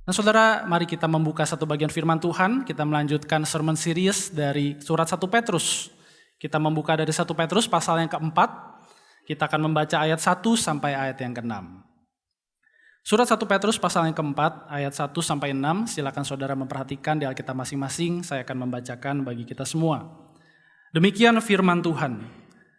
Nah saudara, mari kita membuka satu bagian firman Tuhan. Kita melanjutkan sermon series dari surat 1 Petrus. Kita membuka dari 1 Petrus pasal yang keempat. Kita akan membaca ayat 1 sampai ayat yang ke-6. Surat 1 Petrus pasal yang keempat, ayat 1 sampai 6. Silakan saudara memperhatikan di Alkitab masing-masing. Saya akan membacakan bagi kita semua. Demikian firman Tuhan.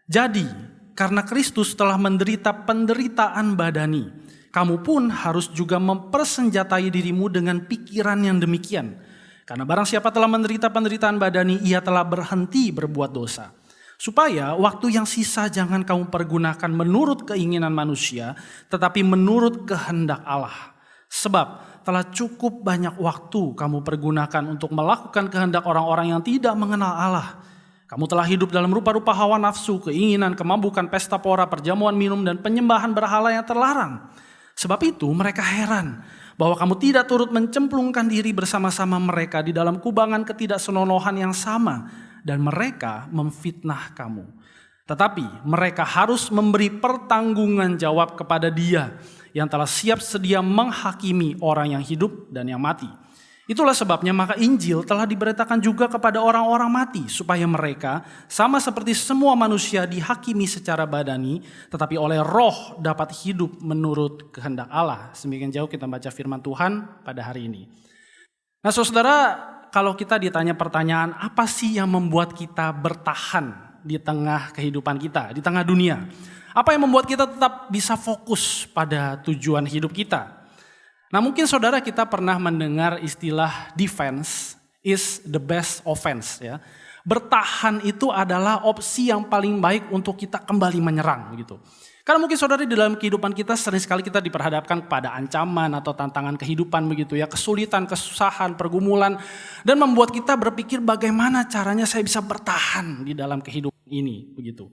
Jadi, karena Kristus telah menderita penderitaan badani, kamu pun harus juga mempersenjatai dirimu dengan pikiran yang demikian. Karena barang siapa telah menderita penderitaan badani, ia telah berhenti berbuat dosa. Supaya waktu yang sisa jangan kamu pergunakan menurut keinginan manusia, tetapi menurut kehendak Allah. Sebab telah cukup banyak waktu kamu pergunakan untuk melakukan kehendak orang-orang yang tidak mengenal Allah. Kamu telah hidup dalam rupa-rupa hawa nafsu, keinginan, kemampukan, pesta pora, perjamuan minum, dan penyembahan berhala yang terlarang. Sebab itu mereka heran bahwa kamu tidak turut mencemplungkan diri bersama-sama mereka di dalam kubangan ketidaksenonohan yang sama, dan mereka memfitnah kamu. Tetapi mereka harus memberi pertanggungan jawab kepada Dia yang telah siap sedia menghakimi orang yang hidup dan yang mati. Itulah sebabnya maka Injil telah diberitakan juga kepada orang-orang mati, supaya mereka sama seperti semua manusia dihakimi secara badani, tetapi oleh roh dapat hidup menurut kehendak Allah. Semakin jauh kita baca firman Tuhan pada hari ini. Nah saudara, kalau kita ditanya pertanyaan, apa sih yang membuat kita bertahan di tengah kehidupan kita, di tengah dunia? Apa yang membuat kita tetap bisa fokus pada tujuan hidup kita? Nah mungkin saudara kita pernah mendengar istilah defense is the best offense. Ya. Bertahan itu adalah opsi yang paling baik untuk kita kembali menyerang. Gitu. Karena mungkin saudara di dalam kehidupan kita sering sekali kita diperhadapkan pada ancaman atau tantangan kehidupan begitu ya, kesulitan, kesusahan, pergumulan, dan membuat kita berpikir bagaimana caranya saya bisa bertahan di dalam kehidupan ini begitu.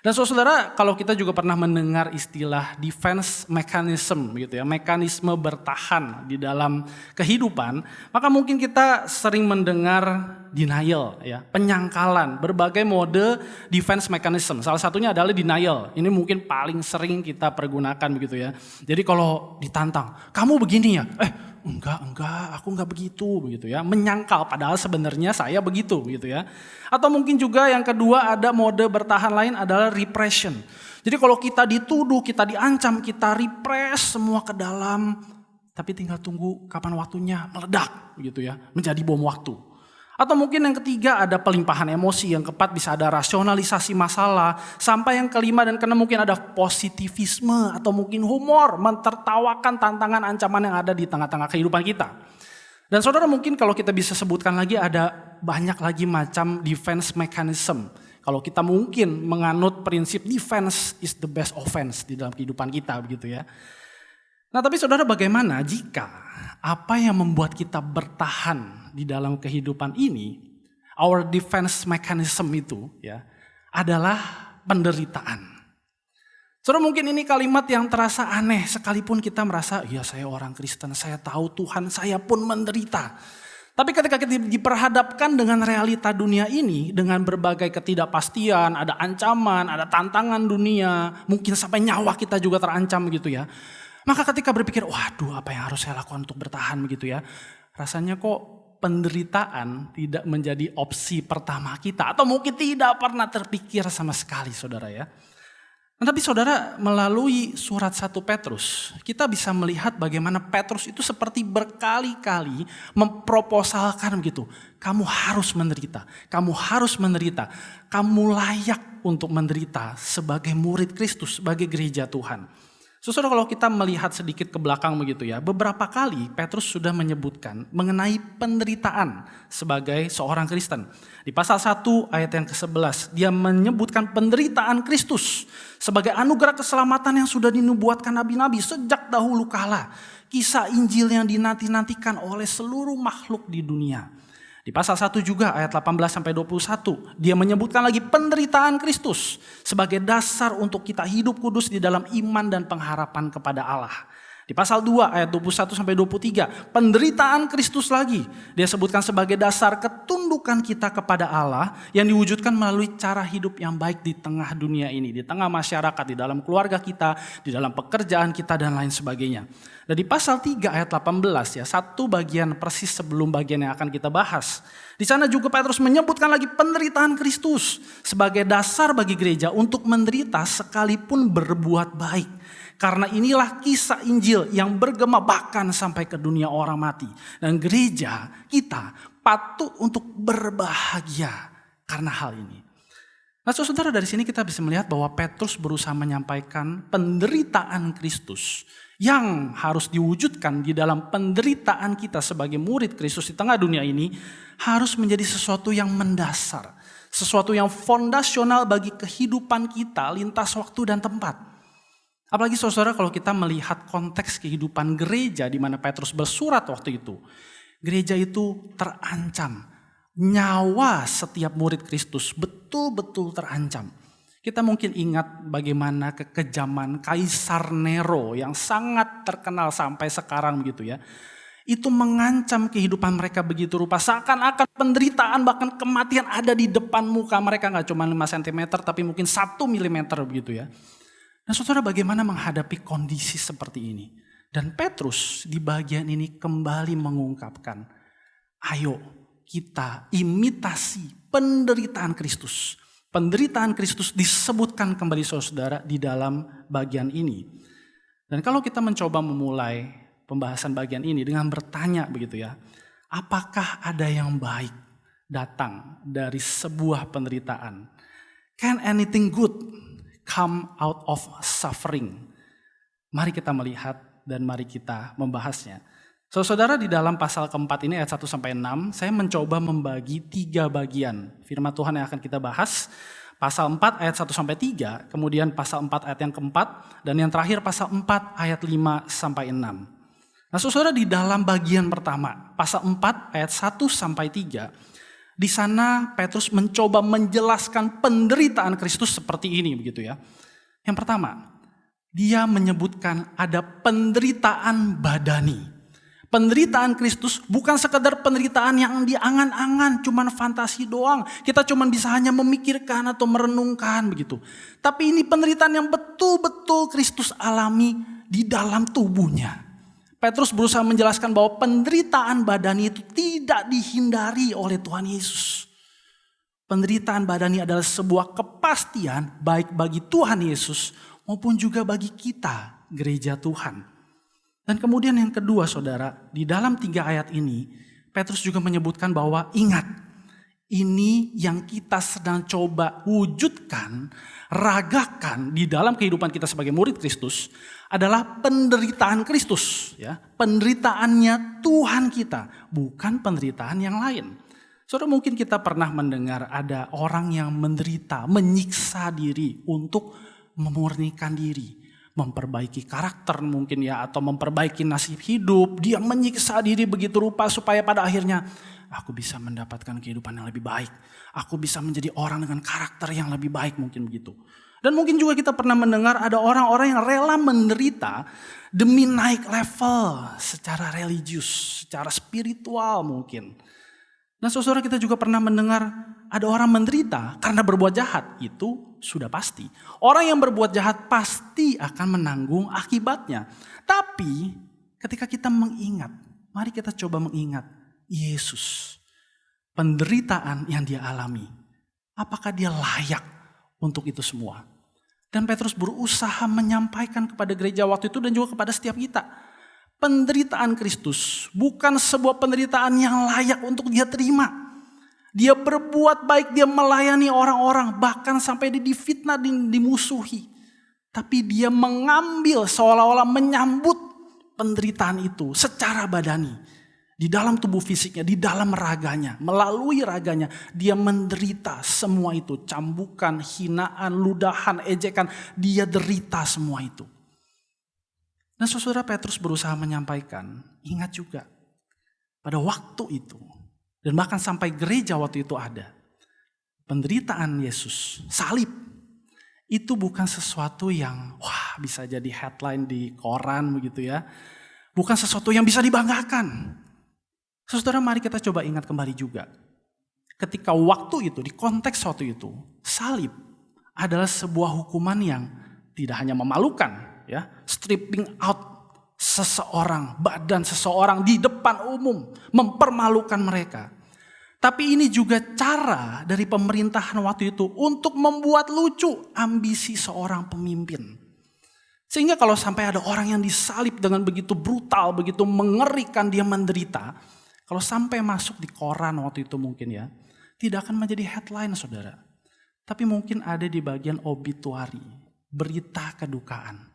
Dan saudara, kalau kita juga pernah mendengar istilah defense mechanism gitu ya, mekanisme bertahan di dalam kehidupan, maka mungkin kita sering mendengar denial ya, penyangkalan, berbagai mode defense mechanism. Salah satunya adalah denial. Ini mungkin paling sering kita pergunakan begitu ya. Jadi kalau ditantang, kamu begini ya? Enggak, aku enggak begitu ya. Menyangkal padahal sebenarnya saya begitu ya. Atau mungkin juga yang kedua ada mode bertahan lain adalah repression. Jadi kalau kita dituduh, kita diancam, kita repress semua ke dalam, tapi tinggal tunggu kapan waktunya meledak gitu ya, menjadi bom waktu. Atau mungkin yang ketiga ada pelimpahan emosi, yang keempat bisa ada rasionalisasi masalah, sampai yang kelima dan keenam mungkin ada positivisme atau mungkin humor, mentertawakan tantangan ancaman yang ada di tengah-tengah kehidupan kita. Dan saudara mungkin kalau kita bisa sebutkan lagi ada banyak lagi macam defense mechanism. Kalau kita mungkin menganut prinsip defense is the best offense di dalam kehidupan kita begitu ya. Nah tapi saudara bagaimana jika apa yang membuat kita bertahan di dalam kehidupan ini, our defense mechanism itu ya adalah penderitaan. Saudara mungkin ini kalimat yang terasa aneh sekalipun kita merasa ya saya orang Kristen, saya tahu Tuhan, saya pun menderita. Tapi ketika kita diperhadapkan dengan realita dunia ini, dengan berbagai ketidakpastian, ada ancaman, ada tantangan dunia, mungkin sampai nyawa kita juga terancam gitu ya. Maka ketika berpikir, waduh apa yang harus saya lakukan untuk bertahan begitu ya. Rasanya kok penderitaan tidak menjadi opsi pertama kita. Atau mungkin tidak pernah terpikir sama sekali saudara ya. Nah, tapi saudara melalui surat 1 Petrus, kita bisa melihat bagaimana Petrus itu seperti berkali-kali memproposalkan begitu. Kamu harus menderita, kamu harus menderita. Kamu layak untuk menderita sebagai murid Kristus, sebagai gereja Tuhan. Saudara kalau kita melihat sedikit ke belakang begitu ya, beberapa kali Petrus sudah menyebutkan mengenai penderitaan sebagai seorang Kristen. Di pasal 1 ayat yang ke-11, dia menyebutkan penderitaan Kristus sebagai anugerah keselamatan yang sudah dinubuatkan nabi-nabi sejak dahulu kala. Kisah Injil yang dinanti-nantikan oleh seluruh makhluk di dunia. Di pasal 1 juga ayat 18-21 dia menyebutkan lagi penderitaan Kristus sebagai dasar untuk kita hidup kudus di dalam iman dan pengharapan kepada Allah. Di pasal 2 ayat 21-23 penderitaan Kristus lagi dia sebutkan sebagai dasar ketundukan ketundukan kita kepada Allah yang diwujudkan melalui cara hidup yang baik di tengah dunia ini, di tengah masyarakat, di dalam keluarga kita, di dalam pekerjaan kita dan lain sebagainya. Dan di pasal 3 ayat 18 ya, satu bagian persis sebelum bagian yang akan kita bahas. Di sana juga Petrus menyebutkan lagi penderitaan Kristus sebagai dasar bagi gereja untuk menderita sekalipun berbuat baik. Karena inilah kisah Injil yang bergema bahkan sampai ke dunia orang mati. Dan gereja kita patut untuk berbahagia karena hal ini. Nah saudara, dari sini kita bisa melihat bahwa Petrus berusaha menyampaikan penderitaan Kristus yang harus diwujudkan di dalam penderitaan kita sebagai murid Kristus di tengah dunia ini harus menjadi sesuatu yang mendasar. Sesuatu yang fondasional bagi kehidupan kita lintas waktu dan tempat. Apalagi saudara kalau kita melihat konteks kehidupan gereja di mana Petrus bersurat waktu itu. Gereja itu terancam. Nyawa setiap murid Kristus betul-betul terancam. Kita mungkin ingat bagaimana kekejaman Kaisar Nero yang sangat terkenal sampai sekarang begitu ya. Itu mengancam kehidupan mereka begitu rupa. Seakan-akan penderitaan bahkan kematian ada di depan muka mereka. Gak cuma 5 cm tapi mungkin 1 mm begitu ya. Nah saudara, bagaimana menghadapi kondisi seperti ini? Dan Petrus di bagian ini kembali mengungkapkan, ayo kita imitasi penderitaan Kristus. Penderitaan Kristus disebutkan kembali saudara di dalam bagian ini. Dan kalau kita mencoba memulai pembahasan bagian ini dengan bertanya begitu ya, apakah ada yang baik datang dari sebuah penderitaan? Can anything good come out of suffering? Mari kita melihat dan mari kita membahasnya. Saudara, di dalam pasal keempat ini ayat 1-6, saya mencoba membagi 3 bagian firman Tuhan yang akan kita bahas. Pasal 4 ayat 1-3, kemudian pasal 4 ayat yang keempat, dan yang terakhir pasal 4 ayat 5-6. Nah saudara, di dalam bagian pertama, pasal 4 ayat 1-3, di sana Petrus mencoba menjelaskan penderitaan Kristus seperti ini begitu ya. Yang pertama, dia menyebutkan ada penderitaan badani. Penderitaan Kristus bukan sekedar penderitaan yang diangan-angan, cuman fantasi doang. Kita cuman bisa hanya memikirkan atau merenungkan begitu. Tapi ini penderitaan yang betul-betul Kristus alami di dalam tubuhnya. Petrus berusaha menjelaskan bahwa penderitaan badani itu tidak dihindari oleh Tuhan Yesus. Penderitaan badani adalah sebuah kepastian baik bagi Tuhan Yesus maupun juga bagi kita, gereja Tuhan. Dan kemudian yang kedua saudara, di dalam 3 ayat ini, Petrus juga menyebutkan bahwa ingat, ini yang kita sedang coba wujudkan, ragakan di dalam kehidupan kita sebagai murid Kristus adalah penderitaan Kristus, ya. Penderitaannya Tuhan kita, bukan penderitaan yang lain. Saudara, mungkin kita pernah mendengar ada orang yang menderita, menyiksa diri untuk memurnikan diri, memperbaiki karakter mungkin ya, atau memperbaiki nasib hidup. Dia menyiksa diri begitu rupa supaya pada akhirnya aku bisa mendapatkan kehidupan yang lebih baik. Aku bisa menjadi orang dengan karakter yang lebih baik, mungkin begitu. Dan mungkin juga kita pernah mendengar ada orang-orang yang rela menderita demi naik level secara religius, secara spiritual mungkin. Nah saudara, kita juga pernah mendengar ada orang menderita karena berbuat jahat. Itu sudah pasti. Orang yang berbuat jahat pasti akan menanggung akibatnya. Tapi ketika kita mengingat, mari kita coba mengingat Yesus. Penderitaan yang dia alami. Apakah dia layak untuk itu semua? Dan Petrus berusaha menyampaikan kepada gereja waktu itu dan juga kepada setiap kita. Penderitaan Kristus bukan sebuah penderitaan yang layak untuk dia terima. Dia berbuat baik, dia melayani orang-orang, bahkan sampai dia difitnah, dimusuhi. Tapi dia mengambil seolah-olah menyambut penderitaan itu secara badani. Di dalam tubuh fisiknya, di dalam raganya, melalui raganya, dia menderita semua itu. Cambukan, hinaan, ludahan, ejekan, dia derita semua itu. Nah saudara, Petrus berusaha menyampaikan, ingat juga pada waktu itu, dan bahkan sampai gereja waktu itu ada, penderitaan Yesus, salib, itu bukan sesuatu yang bisa jadi headline di koran begitu ya. Bukan sesuatu yang bisa dibanggakan. Saudara, mari kita coba ingat kembali juga. ketika waktu itu, di konteks waktu itu, salib adalah sebuah hukuman yang tidak hanya memalukan, ya, stripping out seseorang, badan seseorang di depan umum, mempermalukan mereka. Tapi ini juga cara dari pemerintahan waktu itu untuk membuat lucu ambisi seorang pemimpin. Sehingga kalau sampai ada orang yang disalib dengan begitu brutal, begitu mengerikan, dia menderita, kalau sampai masuk di koran waktu itu mungkin ya, tidak akan menjadi headline, saudara. Tapi mungkin ada di bagian obituari, berita kedukaan.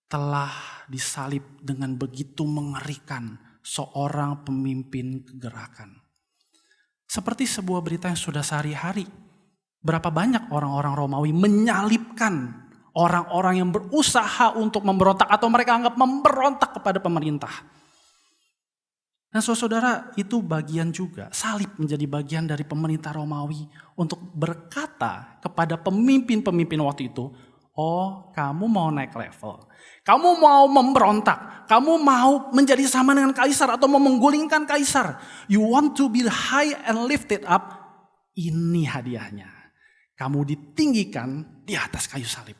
Telah disalib dengan begitu mengerikan seorang pemimpin kegerakan. Seperti sebuah berita yang sudah sehari-hari. Berapa banyak orang-orang Romawi menyalibkan orang-orang yang berusaha untuk memberontak atau mereka anggap memberontak kepada pemerintah. Nah saudara, itu bagian juga, salib menjadi bagian dari pemerintah Romawi untuk berkata kepada pemimpin-pemimpin waktu itu, oh kamu mau naik level, kamu mau memberontak, kamu mau menjadi sama dengan kaisar atau mau menggulingkan kaisar. You want to be high and lifted up, ini hadiahnya. Kamu ditinggikan di atas kayu salib.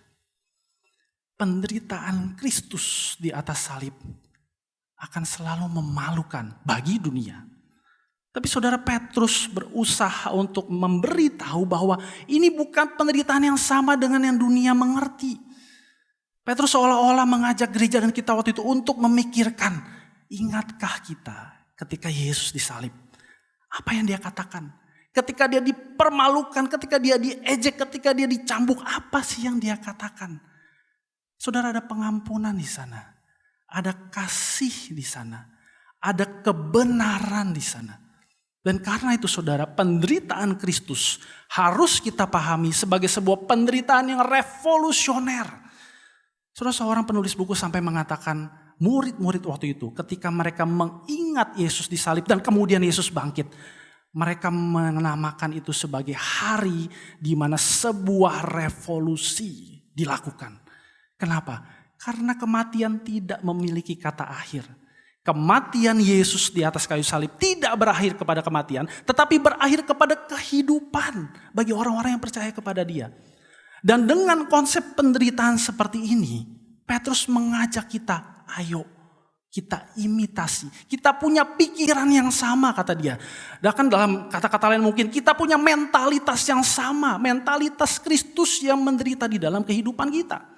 Penderitaan Kristus di atas salib akan selalu memalukan bagi dunia. Tapi saudara, Petrus berusaha untuk memberitahu bahwa ini bukan penderitaan yang sama dengan yang dunia mengerti. Petrus seolah-olah mengajak gereja dan kita waktu itu untuk memikirkan, ingatkah kita ketika Yesus disalib? Apa yang dia katakan? Ketika dia dipermalukan, ketika dia diejek, ketika dia dicambuk, apa sih yang dia katakan? Saudara, ada pengampunan di sana. Ada kasih di sana, ada kebenaran di sana. Dan karena itu saudara, penderitaan Kristus harus kita pahami sebagai sebuah penderitaan yang revolusioner. Saudara, seorang penulis buku sampai mengatakan murid-murid waktu itu ketika mereka mengingat Yesus disalib dan kemudian Yesus bangkit, mereka menamakan itu sebagai hari di mana sebuah revolusi dilakukan. Kenapa? Karena kematian tidak memiliki kata akhir. Kematian Yesus di atas kayu salib tidak berakhir kepada kematian, tetapi berakhir kepada kehidupan bagi orang-orang yang percaya kepada Dia. Dan dengan konsep penderitaan seperti ini, Petrus mengajak kita, ayo kita imitasi. Kita punya pikiran yang sama, kata dia. Bahkan dalam kata-kata lain mungkin kita punya mentalitas yang sama, mentalitas Kristus yang menderita di dalam kehidupan kita.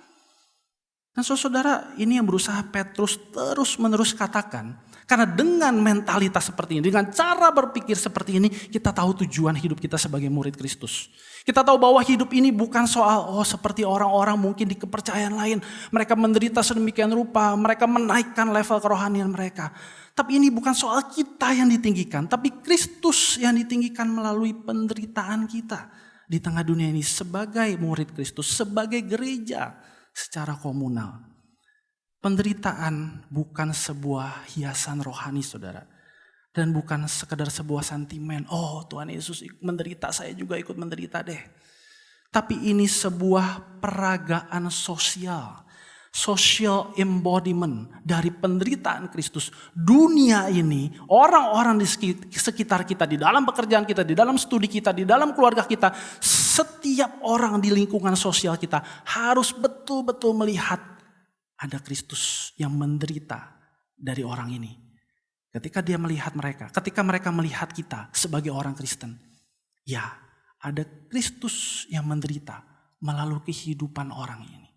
Dan saudara, ini yang berusaha Petrus terus-menerus katakan. Karena dengan mentalitas seperti ini, dengan cara berpikir seperti ini, kita tahu tujuan hidup kita sebagai murid Kristus. Kita tahu bahwa hidup ini bukan soal, seperti orang-orang mungkin di kepercayaan lain. Mereka menderita sedemikian rupa, mereka menaikkan level kerohanian mereka. Tapi ini bukan soal kita yang ditinggikan, tapi Kristus yang ditinggikan melalui penderitaan kita. Di tengah dunia ini sebagai murid Kristus, sebagai gereja secara komunal. Penderitaan bukan sebuah hiasan rohani, saudara. Dan bukan sekedar sebuah sentimen. Oh, Tuhan Yesus menderita, saya juga ikut menderita deh. Tapi ini sebuah peragaan sosial. Social embodiment dari penderitaan Kristus. Dunia ini, orang-orang di sekitar kita, di dalam pekerjaan kita, di dalam studi kita, di dalam keluarga kita, setiap orang di lingkungan sosial kita harus betul-betul melihat ada Kristus yang menderita dari orang ini. Ketika dia melihat mereka, ketika mereka melihat kita sebagai orang Kristen, ya ada Kristus yang menderita melalui kehidupan orang ini.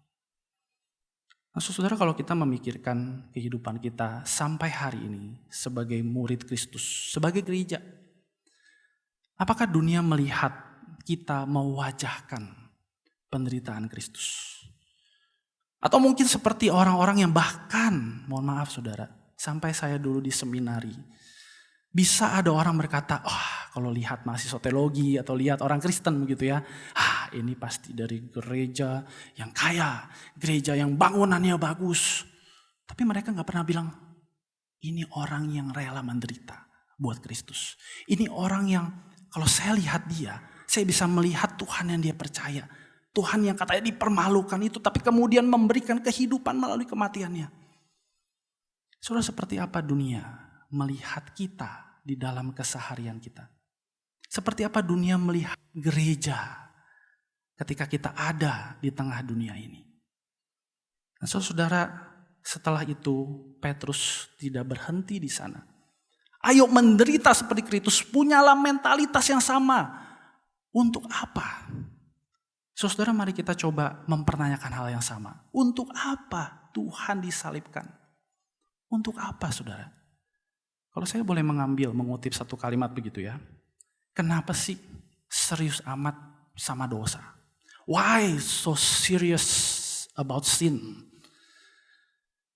Nah, saudara, kalau kita memikirkan kehidupan kita sampai hari ini sebagai murid Kristus, sebagai gereja, apakah dunia melihat kita mewajahkan penderitaan Kristus? Atau mungkin seperti orang-orang yang bahkan, mohon maaf saudara, sampai saya dulu di seminari, bisa ada orang berkata, kalau lihat mahasiswa teologi atau lihat orang Kristen begitu ya, ini pasti dari gereja yang kaya, gereja yang bangunannya bagus. Tapi mereka gak pernah bilang, ini orang yang rela menderita buat Kristus. Ini orang yang kalau saya lihat dia, saya bisa melihat Tuhan yang dia percaya. Tuhan yang katanya dipermalukan itu, tapi kemudian memberikan kehidupan melalui kematiannya. Saudara, seperti apa dunia melihat kita di dalam keseharian kita? Seperti apa dunia melihat gereja ketika kita ada di tengah dunia ini. Nah, saudara, setelah itu Petrus tidak berhenti di sana. Ayo menderita seperti Kristus, punyalah mentalitas yang sama. Untuk apa? Saudara, mari kita coba mempertanyakan hal yang sama. Untuk apa Tuhan disalibkan? Untuk apa, saudara? Kalau saya boleh mengutip satu kalimat begitu ya. Kenapa sih serius amat sama dosa? Why so serious about sin?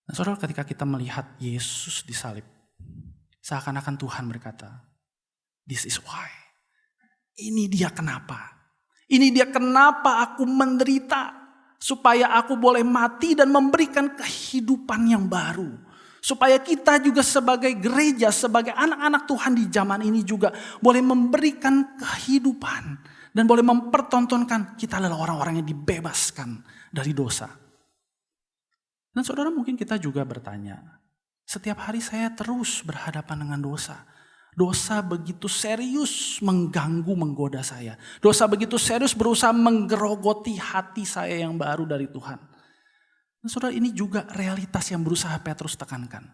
Nah, saudara, ketika kita melihat Yesus disalib, seakan-akan Tuhan berkata, this is why. Ini dia kenapa. Ini dia kenapa aku menderita. Supaya aku boleh mati dan memberikan kehidupan yang baru. Supaya kita juga sebagai gereja, sebagai anak-anak Tuhan di zaman ini juga boleh memberikan kehidupan. Dan boleh mempertontonkan kita adalah orang-orang yang dibebaskan dari dosa. Dan saudara, mungkin kita juga bertanya, setiap hari saya terus berhadapan dengan dosa. Dosa begitu serius mengganggu, menggoda saya. Dosa begitu serius berusaha menggerogoti hati saya yang baru dari Tuhan. Dan saudara, ini juga realitas yang berusaha Petrus tekankan.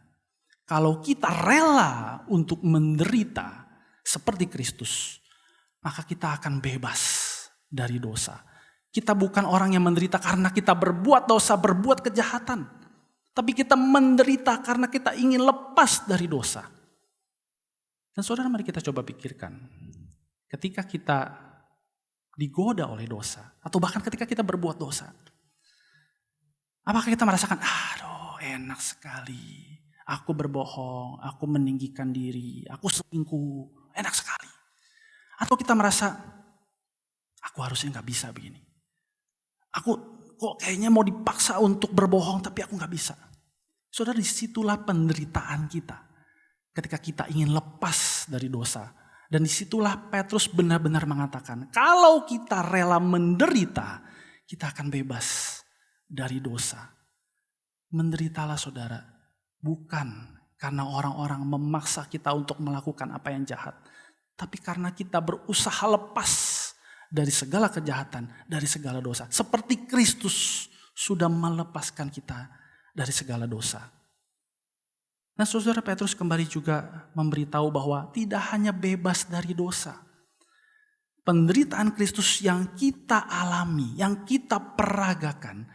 Kalau kita rela untuk menderita seperti Kristus, maka kita akan bebas dari dosa. Kita bukan orang yang menderita karena kita berbuat dosa, berbuat kejahatan. Tapi kita menderita karena kita ingin lepas dari dosa. Dan saudara, mari kita coba pikirkan. Ketika kita digoda oleh dosa, atau bahkan ketika kita berbuat dosa, apakah kita merasakan, aduh enak sekali, aku berbohong, aku meninggikan diri, aku selingkuh, enak sekali. Atau kita merasa, aku harusnya gak bisa begini. Aku kok kayaknya mau dipaksa untuk berbohong, tapi aku gak bisa. Saudara, disitulah penderitaan kita. Ketika kita ingin lepas dari dosa. Dan disitulah Petrus benar-benar mengatakan, kalau kita rela menderita, kita akan bebas dari dosa. Menderitalah saudara, bukan karena orang-orang memaksa kita untuk melakukan apa yang jahat. Tapi karena kita berusaha lepas dari segala kejahatan, dari segala dosa. Seperti Kristus sudah melepaskan kita dari segala dosa. Nah, saudara, Petrus kembali juga memberitahu bahwa tidak hanya bebas dari dosa. Penderitaan Kristus yang kita alami, yang kita peragakan,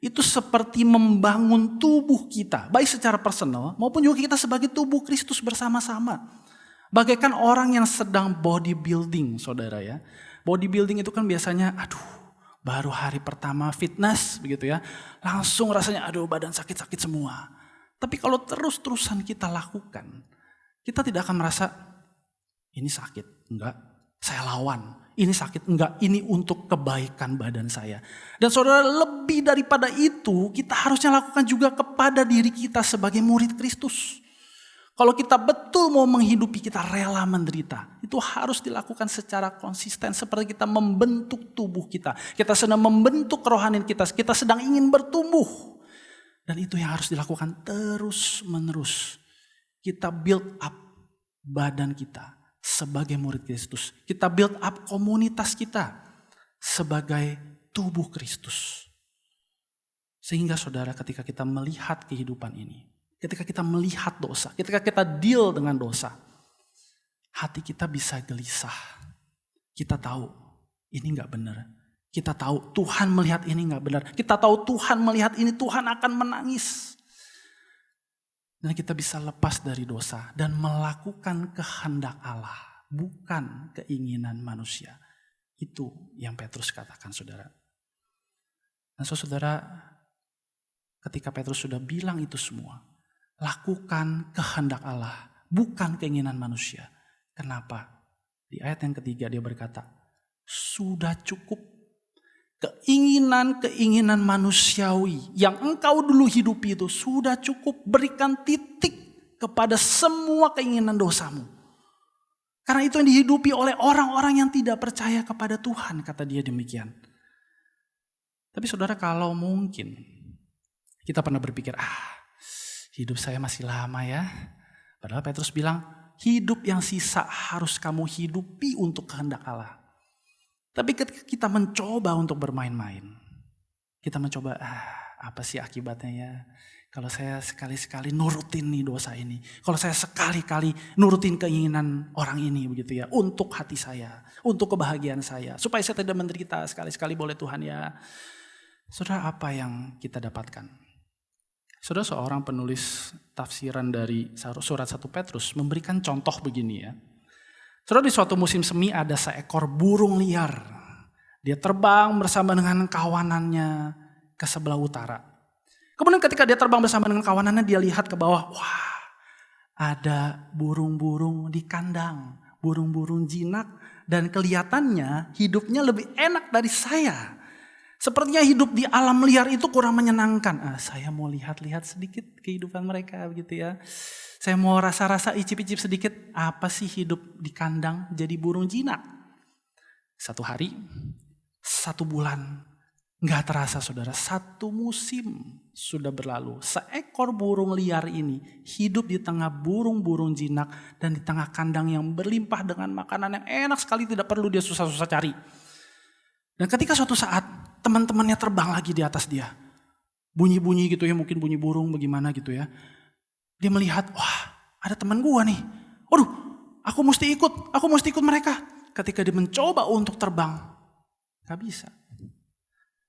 itu seperti membangun tubuh kita, baik secara personal maupun juga kita sebagai tubuh Kristus bersama-sama. Bagaikan orang yang sedang bodybuilding, saudara ya. Bodybuilding itu kan biasanya, baru hari pertama fitness begitu ya, langsung rasanya badan sakit-sakit semua. Tapi kalau terus-terusan kita lakukan, kita tidak akan merasa, ini sakit, enggak, saya lawan. Ini sakit, enggak, ini untuk kebaikan badan saya. Dan saudara, lebih daripada itu, kita harusnya lakukan juga kepada diri kita sebagai murid Kristus. Kalau kita betul mau menghidupi, kita rela menderita. Itu harus dilakukan secara konsisten, seperti kita membentuk tubuh kita. Kita sedang membentuk kerohanian kita, kita sedang ingin bertumbuh. Dan itu yang harus dilakukan terus menerus. Kita build up badan kita sebagai murid Kristus. Kita build up komunitas kita sebagai tubuh Kristus. Sehingga saudara, ketika kita melihat kehidupan ini, ketika kita melihat dosa, ketika kita deal dengan dosa, hati kita bisa gelisah. Kita tahu ini gak benar. Kita tahu Tuhan melihat ini gak benar. Kita tahu Tuhan melihat ini, Tuhan akan menangis. Dan kita bisa lepas dari dosa dan melakukan kehendak Allah, bukan keinginan manusia. Itu yang Petrus katakan, saudara. Nah, saudara, ketika Petrus sudah bilang itu semua, lakukan kehendak Allah, bukan keinginan manusia. Kenapa? Di ayat yang ketiga dia berkata, sudah cukup. Keinginan-keinginan manusiawi yang engkau dulu hidupi itu sudah cukup, berikan titik kepada semua keinginan dosamu. Karena itu yang dihidupi oleh orang-orang yang tidak percaya kepada Tuhan, kata dia demikian. Tapi saudara, kalau mungkin kita pernah berpikir, hidup saya masih lama ya. Padahal Petrus bilang, hidup yang sisa harus kamu hidupi untuk kehendak Allah. Tapi ketika kita mencoba untuk bermain-main, kita mencoba, apa sih akibatnya ya? Kalau saya sekali-sekali nurutin nih dosa ini. Kalau saya sekali-kali nurutin keinginan orang ini begitu ya. Untuk hati saya, untuk kebahagiaan saya. Supaya saya tidak menderita, sekali-sekali boleh Tuhan ya. Saudara, apa yang kita dapatkan? Saudara, seorang penulis tafsiran dari surat 1 Petrus memberikan contoh begini ya. Saudara, di suatu musim semi ada seekor burung liar. Dia terbang bersama dengan kawanannya ke sebelah utara. Kemudian ketika dia terbang bersama dengan kawanannya, dia lihat ke bawah. Wah, ada burung-burung di kandang. Burung-burung jinak. Dan kelihatannya hidupnya lebih enak dari saya. Sepertinya hidup di alam liar itu kurang menyenangkan. Saya mau lihat-lihat sedikit kehidupan mereka begitu ya. Saya mau rasa-rasa icip-icip sedikit. Apa sih hidup di kandang jadi burung jinak? 1 hari, 1 bulan, gak terasa saudara, 1 musim sudah berlalu. Seekor burung liar ini hidup di tengah burung-burung jinak dan di tengah kandang yang berlimpah dengan makanan yang enak sekali, tidak perlu dia susah-susah cari. Dan ketika suatu saat teman-temannya terbang lagi di atas dia. Bunyi-bunyi gitu ya, mungkin bunyi burung bagaimana gitu ya. Dia melihat, wah ada teman gua nih. Waduh, aku mesti ikut mereka. Ketika dia mencoba untuk terbang, gak bisa.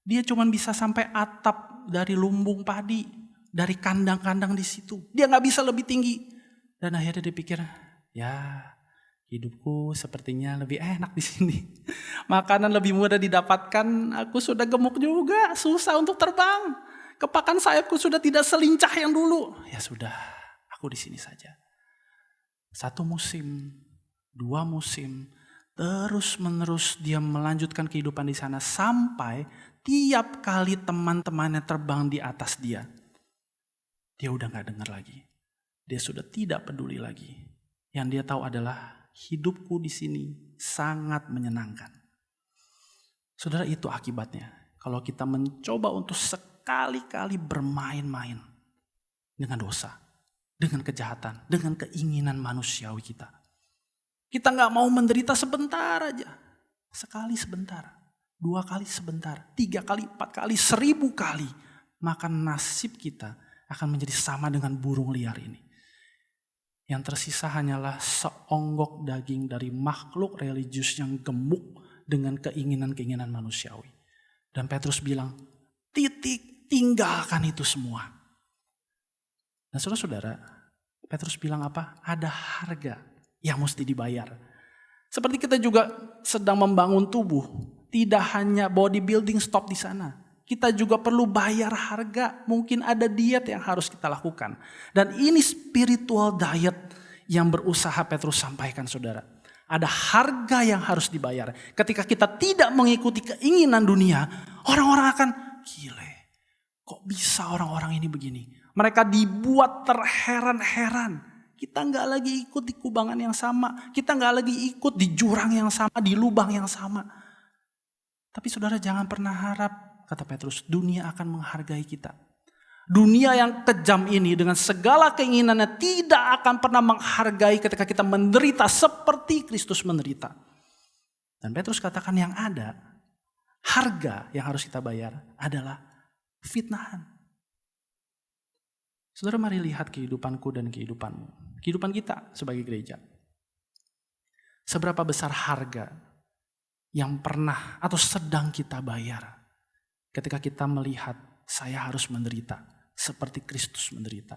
Dia cuma bisa sampai atap dari lumbung padi, dari kandang-kandang di situ. Dia gak bisa lebih tinggi. Dan akhirnya dia pikir, ya hidupku sepertinya lebih enak di sini. Makanan lebih mudah didapatkan, aku sudah gemuk juga, susah untuk terbang. Kepakan sayapku sudah tidak selincah yang dulu. Ya sudah, aku di sini saja. 1 musim, 2 musim, terus menerus dia melanjutkan kehidupan di sana sampai tiap kali teman-temannya terbang di atas dia, dia udah gak dengar lagi. Dia sudah tidak peduli lagi. Yang dia tahu adalah hidupku di sini sangat menyenangkan. Saudara, itu akibatnya kalau kita mencoba untuk sekali-kali bermain-main dengan dosa, dengan kejahatan, dengan keinginan manusiawi kita. Kita gak mau menderita sebentar aja. Sekali sebentar, 2 kali sebentar, 3 kali, 4 kali, 1000 kali. Maka nasib kita akan menjadi sama dengan burung liar ini. Yang tersisa hanyalah seonggok daging dari makhluk religius yang gemuk dengan keinginan-keinginan manusiawi. Dan Petrus bilang, titik, tinggalkan itu semua. Nah saudara-saudara, Petrus bilang apa? Ada harga yang mesti dibayar. Seperti kita juga sedang membangun tubuh. Tidak hanya bodybuilding stop di sana. Kita juga perlu bayar harga. Mungkin ada diet yang harus kita lakukan. Dan ini spiritual diet yang berusaha Petrus sampaikan saudara. Ada harga yang harus dibayar. Ketika kita tidak mengikuti keinginan dunia, orang-orang akan gile. Kok bisa orang-orang ini begini? Mereka dibuat terheran-heran. Kita gak lagi ikut di kubangan yang sama. Kita gak lagi ikut di jurang yang sama, di lubang yang sama. Tapi saudara jangan pernah harap, kata Petrus, dunia akan menghargai kita. Dunia yang kejam ini dengan segala keinginannya tidak akan pernah menghargai ketika kita menderita seperti Kristus menderita. Dan Petrus katakan yang ada, harga yang harus kita bayar adalah fitnahan. Saudara, mari lihat kehidupanku dan kehidupanmu. Kehidupan kita sebagai gereja. Seberapa besar harga yang pernah atau sedang kita bayar ketika kita melihat saya harus menderita seperti Kristus menderita.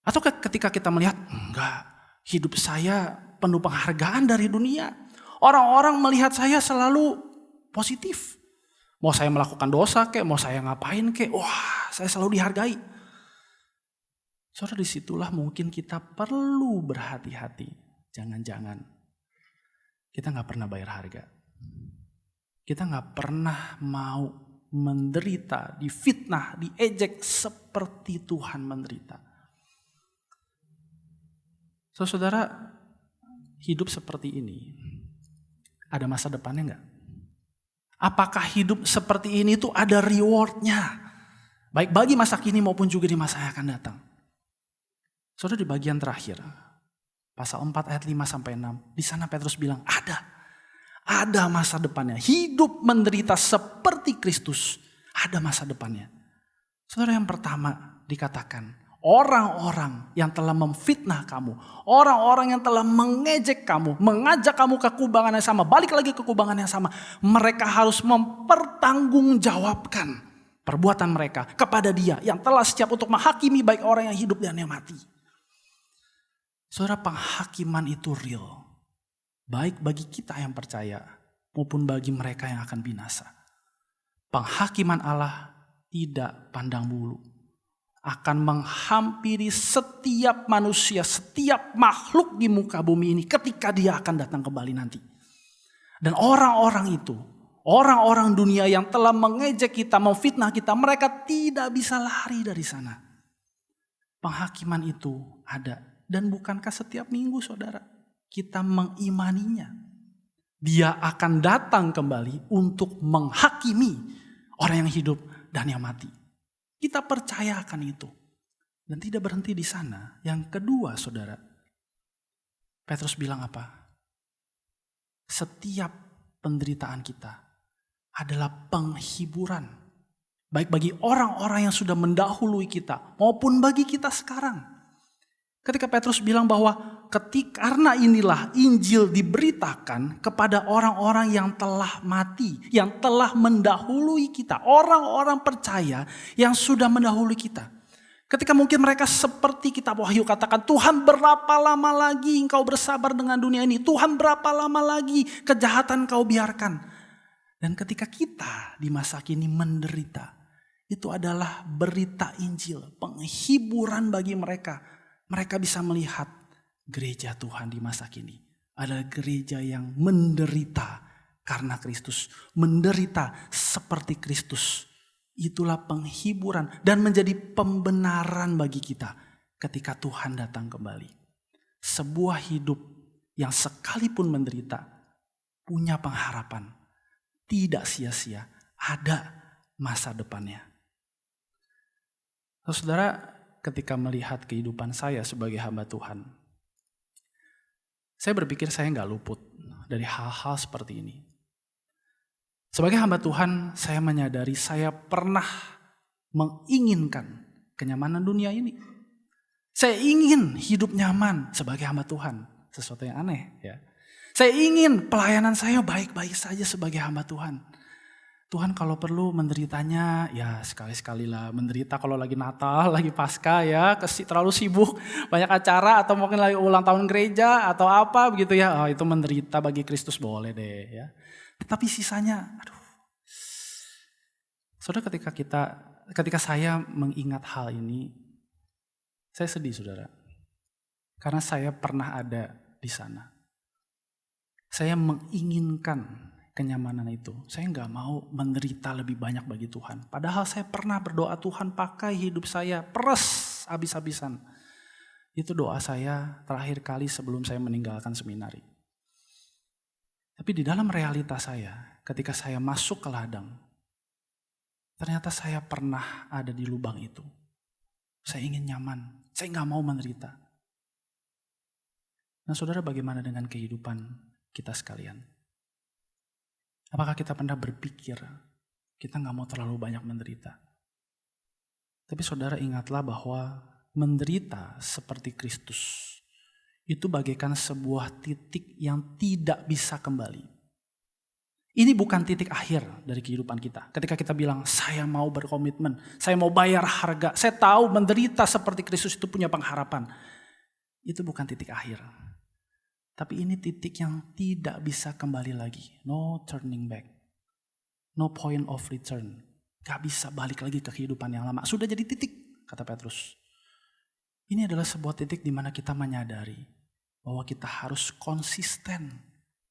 Atau ketika kita melihat enggak, hidup saya penuh penghargaan dari dunia. Orang-orang melihat saya selalu positif. Mau saya melakukan dosa kek, mau saya ngapain kek, wah saya selalu dihargai. Saudara, disitulah mungkin kita perlu berhati-hati. Jangan-jangan kita gak pernah bayar harga. Kita gak pernah mau menderita, difitnah, diejek seperti Tuhan menderita. Saudara, hidup seperti ini ada masa depannya gak? Apakah hidup seperti ini tuh ada rewardnya? Baik bagi masa kini maupun juga di masa yang akan datang. Saudara, di bagian terakhir, Pasal 4 ayat 5 sampai 6. Di sana Petrus bilang ada masa depannya. Hidup menderita seperti Kristus, ada masa depannya. Saudara, yang pertama dikatakan, orang-orang yang telah memfitnah kamu, orang-orang yang telah mengejek kamu, mengajak kamu ke kubangan yang sama, balik lagi ke kubangan yang sama, mereka harus mempertanggungjawabkan perbuatan mereka kepada Dia yang telah siap untuk menghakimi baik orang yang hidup dan yang mati. Saudara, penghakiman itu real. Baik bagi kita yang percaya maupun bagi mereka yang akan binasa. Penghakiman Allah tidak pandang bulu. Akan menghampiri setiap manusia, setiap makhluk di muka bumi ini ketika Dia akan datang kembali nanti. Dan orang-orang itu, orang-orang dunia yang telah mengejek kita, memfitnah kita, mereka tidak bisa lari dari sana. Penghakiman itu ada. Dan bukankah setiap minggu, saudara, kita mengimaninya? Dia akan datang kembali untuk menghakimi orang yang hidup dan yang mati. Kita percaya akan itu. Dan tidak berhenti di sana. Yang kedua, saudara, Petrus bilang apa? Setiap penderitaan kita adalah penghiburan. Baik bagi orang-orang yang sudah mendahului kita maupun bagi kita sekarang. Ketika Petrus bilang bahwa karena inilah Injil diberitakan kepada orang-orang yang telah mati, yang telah mendahului kita, orang-orang percaya yang sudah mendahului kita. Ketika mungkin mereka seperti kitab Wahyu katakan, Tuhan berapa lama lagi engkau bersabar dengan dunia ini? Tuhan berapa lama lagi kejahatan kau biarkan? Dan ketika kita di masa kini menderita, itu adalah berita Injil, penghiburan bagi mereka. Mereka bisa melihat gereja Tuhan di masa kini adalah gereja yang menderita karena Kristus. Menderita seperti Kristus. Itulah penghiburan dan menjadi pembenaran bagi kita ketika Tuhan datang kembali. Sebuah hidup yang sekalipun menderita punya pengharapan. Tidak sia-sia, ada masa depannya. Saudara, ketika melihat kehidupan saya sebagai hamba Tuhan, saya berpikir saya nggak luput dari hal-hal seperti ini. Sebagai hamba Tuhan, saya menyadari saya pernah menginginkan kenyamanan dunia ini. Saya ingin hidup nyaman sebagai hamba Tuhan, sesuatu yang aneh ya. Saya ingin pelayanan saya baik-baik saja sebagai hamba Tuhan. Tuhan kalau perlu menderitanya ya sekali-sekali lah menderita kalau lagi Natal, lagi Paskah ya, terlalu sibuk banyak acara atau mungkin lagi ulang tahun gereja atau apa begitu ya. Oh, itu menderita bagi Kristus boleh deh ya. Tetapi sisanya Saudara, ketika saya mengingat hal ini, saya sedih, saudara. Karena saya pernah ada di sana. Saya menginginkan kenyamanan itu. Saya nggak mau menderita lebih banyak bagi Tuhan. Padahal saya pernah berdoa, Tuhan pakai hidup saya peres habis-habisan. Itu doa saya terakhir kali sebelum saya meninggalkan seminari. Tapi di dalam realita saya, ketika saya masuk ke ladang, ternyata saya pernah ada di lubang itu. Saya ingin nyaman, saya nggak mau menderita. Nah saudara, bagaimana dengan kehidupan kita sekalian? Apakah kita pernah berpikir kita nggak mau terlalu banyak menderita? Tapi saudara ingatlah bahwa menderita seperti Kristus itu bagaikan sebuah titik yang tidak bisa kembali. Ini bukan titik akhir dari kehidupan kita. Ketika kita bilang saya mau berkomitmen, saya mau bayar harga, saya tahu menderita seperti Kristus itu punya pengharapan. Itu bukan titik akhir. Tapi ini titik yang tidak bisa kembali lagi. No turning back. No point of return. Gak bisa balik lagi ke kehidupan yang lama. Sudah jadi titik, kata Petrus. Ini adalah sebuah titik di mana kita menyadari bahwa kita harus konsisten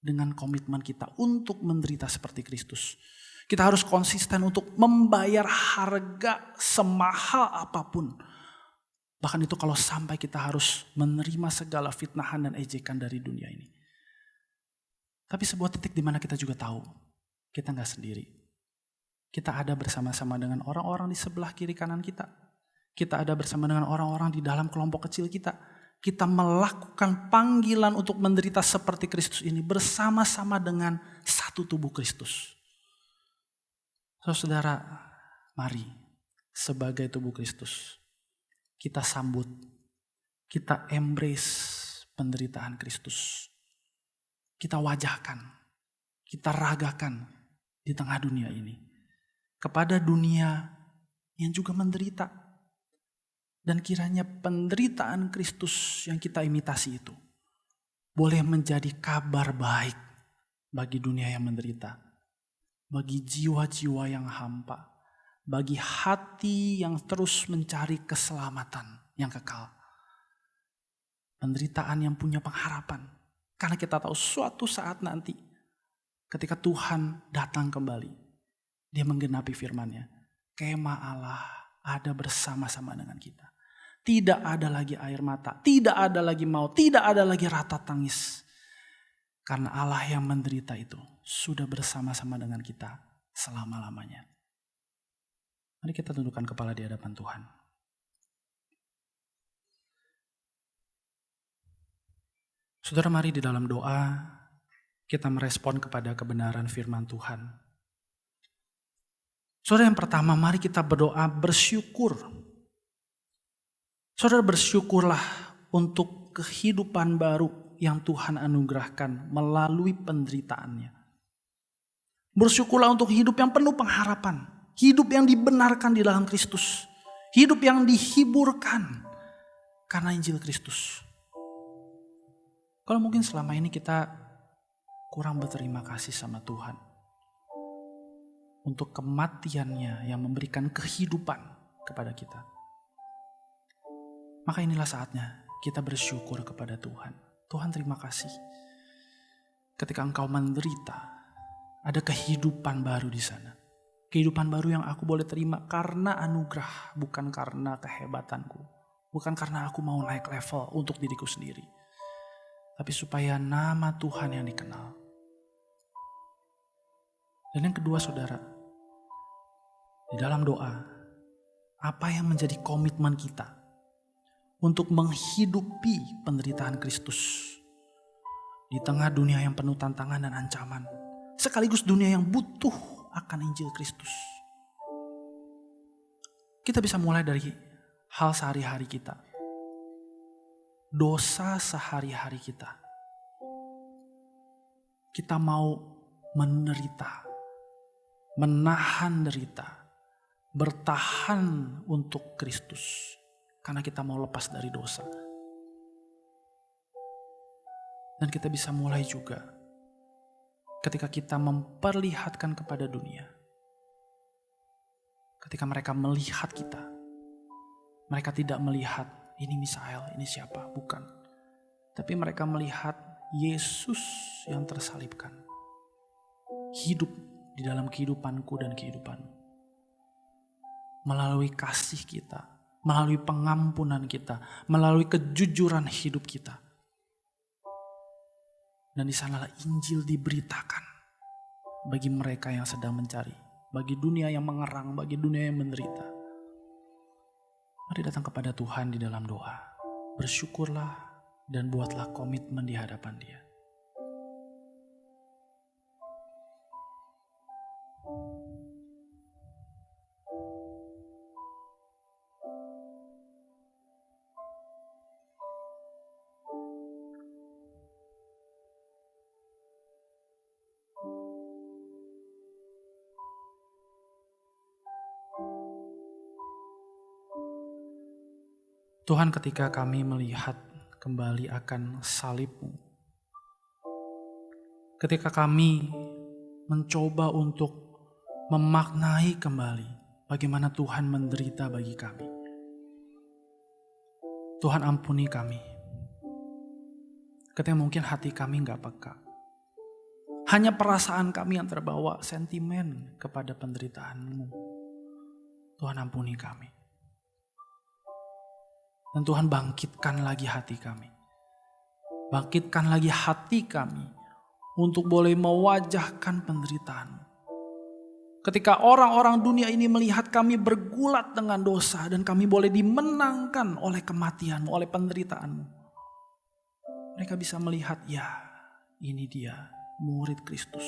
dengan komitmen kita untuk menderita seperti Kristus. Kita harus konsisten untuk membayar harga semahal apapun. Bahkan itu kalau sampai kita harus menerima segala fitnahan dan ejekan dari dunia ini. Tapi sebuah titik di mana kita juga tahu, kita gak sendiri. Kita ada bersama-sama dengan orang-orang di sebelah kiri kanan kita. Kita ada bersama dengan orang-orang di dalam kelompok kecil kita. kita melakukan panggilan untuk menderita seperti Kristus ini bersama-sama dengan satu tubuh Kristus. Saudara, mari sebagai tubuh Kristus kita sambut, kita embrace penderitaan Kristus. Kita wajahkan, kita ragakan di tengah dunia ini. Kepada dunia yang juga menderita. Dan kiranya penderitaan Kristus yang kita imitasi itu boleh menjadi kabar baik bagi dunia yang menderita. Bagi jiwa-jiwa yang hampa. Bagi hati yang terus mencari keselamatan yang kekal. Penderitaan yang punya pengharapan. Karena kita tahu suatu saat nanti ketika Tuhan datang kembali. Dia menggenapi firman-Nya. Kemah Allah ada bersama-sama dengan kita. Tidak ada lagi air mata, tidak ada lagi maut, tidak ada lagi ratap tangis. Karena Allah yang menderita itu sudah bersama-sama dengan kita selama-lamanya. Mari kita tundukkan kepala di hadapan Tuhan. Saudara, mari di dalam doa kita merespon kepada kebenaran firman Tuhan. Saudara, yang pertama mari kita berdoa bersyukur. Saudara, bersyukurlah untuk kehidupan baru yang Tuhan anugerahkan melalui penderitaannya. Bersyukurlah untuk hidup yang penuh pengharapan. Hidup yang dibenarkan di dalam Kristus. Hidup yang dihiburkan karena Injil Kristus. Kalau mungkin selama ini kita kurang berterima kasih sama Tuhan. Untuk kematiannya yang memberikan kehidupan kepada kita. Maka inilah saatnya kita bersyukur kepada Tuhan. Tuhan, terima kasih. Ketika Engkau menderita, ada kehidupan baru di sana. Kehidupan baru yang aku boleh terima karena anugerah, bukan karena kehebatanku. Bukan karena aku mau naik level untuk diriku sendiri. Tapi supaya nama Tuhan yang dikenal. Dan yang kedua, saudara, di dalam doa, apa yang menjadi komitmen kita untuk menghidupi penderitaan Kristus di tengah dunia yang penuh tantangan dan ancaman, sekaligus dunia yang butuh akan Injil Kristus. Kita bisa mulai dari hal sehari-hari kita, dosa sehari-hari kita. Kita mau menderita, menahan derita, bertahan untuk Kristus. Karena kita mau lepas dari dosa. Dan kita bisa mulai juga ketika kita memperlihatkan kepada dunia. Ketika mereka melihat kita. Mereka tidak melihat ini Misael, ini siapa, bukan. Tapi mereka melihat Yesus yang tersalibkan. Hidup di dalam kehidupanku dan kehidupanmu. Melalui kasih kita. Melalui pengampunan kita, melalui kejujuran hidup kita. Dan di sanalah Injil diberitakan bagi mereka yang sedang mencari, bagi dunia yang mengerang, bagi dunia yang menderita. Mari datang kepada Tuhan di dalam doa. Bersyukurlah dan buatlah komitmen di hadapan Dia. Tuhan, ketika kami melihat kembali akan salib-Mu, ketika kami mencoba untuk memaknai kembali bagaimana Tuhan menderita bagi kami, Tuhan ampuni kami. Ketika mungkin hati kami gak peka, hanya perasaan kami yang terbawa sentimen kepada penderitaan-Mu. Tuhan ampuni kami. Dan Tuhan bangkitkan lagi hati kami. Bangkitkan lagi hati kami untuk boleh mewajahkan penderitaan. Ketika orang-orang dunia ini melihat kami bergulat dengan dosa dan kami boleh dimenangkan oleh kematian-Mu, oleh penderitaan-Mu. Mereka bisa melihat, ya ini dia murid Kristus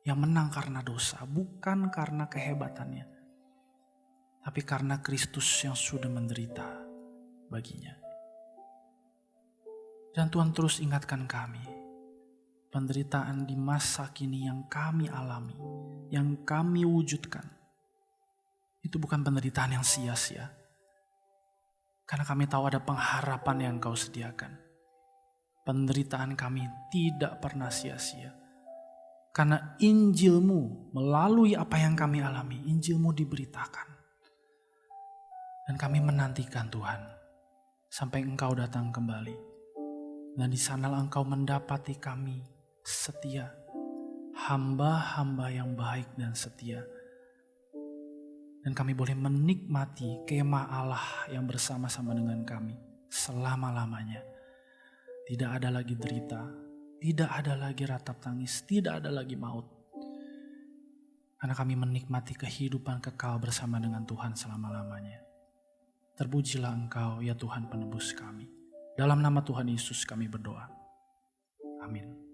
yang menang karena dosa, bukan karena kehebatannya, tapi karena Kristus yang sudah menderita baginya. Dan Tuhan terus ingatkan kami, penderitaan di masa kini yang kami alami, yang kami wujudkan, itu bukan penderitaan yang sia-sia. Karena kami tahu ada pengharapan yang Kau sediakan. Penderitaan kami tidak pernah sia-sia. Karena Injil-Mu melalui apa yang kami alami, Injil-Mu diberitakan. Dan kami menantikan Tuhan sampai Engkau datang kembali. Dan di sanalah Engkau mendapati kami setia, hamba-hamba yang baik dan setia. Dan kami boleh menikmati kemah Allah yang bersama-sama dengan kami selama-lamanya. Tidak ada lagi derita, tidak ada lagi ratap tangis, tidak ada lagi maut. Karena kami menikmati kehidupan kekal bersama dengan Tuhan selama-lamanya. Terpujilah Engkau ya Tuhan penebus kami. Dalam nama Tuhan Yesus kami berdoa. Amin.